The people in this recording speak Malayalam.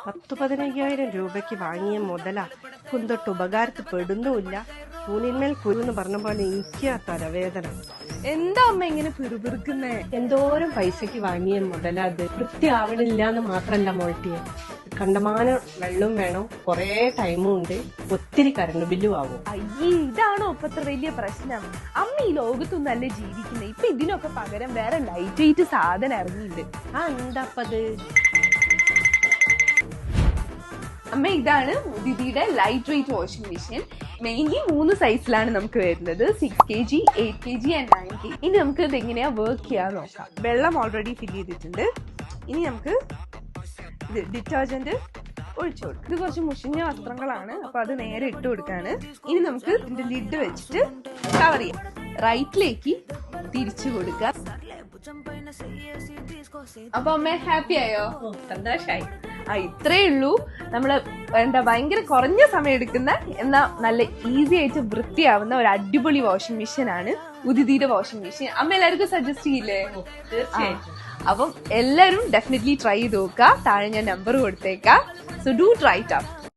10-15,000 രൂപയ്ക്ക് വാങ്ങിയ മുതലാ കുന്തൊട്ട് ഉപകാരത്തിൽ പെടുന്നുമില്ല. കൂനിന്മേൽ കുരുന്ന് പറഞ്ഞ പോലെ എനിക്ക് ആ തലവേദന. എന്താ അമ്മ ഇങ്ങനെ പിറുപിറുക്കുന്നേ? എന്തോരം പൈസക്ക് വാങ്ങിയ മുതലാ അത്. വൃത്തിയാവണില്ല എന്ന് മാത്രല്ല മോൾട്ടിയെ, കണ്ടമാനം വെള്ളം വേണം, കൊറേ ടൈമും ഉണ്ട്, ഒത്തിരി കറണ്ട് ബില്ലും ആവും. അയ്യേ, ഇതാണോ ഇപ്പൊ ഇത്ര വലിയ പ്രശ്നം? അമ്മ ഈ ലോകത്തൊന്നല്ലേ ജീവിക്കുന്നത്. ഇപ്പൊ ഇതിനൊക്കെ പകരം വേറെ ലൈറ്റ് വെയിറ്റ് സാധനം ഇറങ്ങിയിട്ടുണ്ട്. എന്താപ്പത്? അമ്മ, ഇതാണ് ഉദിതിയുടെ light weight washing machine. Mainly 3 സൈസിലാണ് നമുക്ക് വരുന്നത്, 6 kg, 8 kg ആൻഡ് 9 kg. ഇനി നമുക്ക് ഇത് എങ്ങനെയാ വർക്ക് ചെയ്യാൻ നോക്കാം. വെള്ളം ഓൾറെഡി ഫില്ല് ചെയ്തിട്ടുണ്ട്. ഇനി നമുക്ക് ഇത് ഡിറ്റർജന്റ് ഒഴിച്ചു കൊടുക്കും. ഇത് കുറച്ച് മുഷിഞ്ഞ വസ്ത്രങ്ങളാണ്, അപ്പൊ അത് നേരെ ഇട്ട് കൊടുക്കാണ്. ഇനി നമുക്ക് ഇതിന്റെ ലിഡ് വെച്ചിട്ട് കവർ ചെയ്യാം. റൈറ്റിലേക്ക് തിരിച്ചു കൊടുക്കുക. അപ്പൊ അമ്മ ഹാപ്പി ആയോ? സന്തോഷായി. ഇത്രേ ഉള്ളൂ. നമ്മള് ഭയങ്കര കുറഞ്ഞ സമയം എടുക്കുന്ന എന്നാ നല്ല ഈസി ആയിട്ട് വൃത്തിയാവുന്ന ഒരു അടിപൊളി വാഷിംഗ് മെഷീൻ ആണ് ഉദിതിയുടെ വാഷിംഗ് മെഷീൻ. അമ്മ എല്ലാവർക്കും സജസ്റ്റ് ചെയ്യില്ലേ? തീർച്ചയായിട്ടും. അപ്പം എല്ലാരും ഡെഫിനറ്റ്ലി ട്രൈ ചെയ്ത് നോക്കുക. താഴെ ഞാൻ നമ്പർ കൊടുത്തേക്കാം. So do try it out.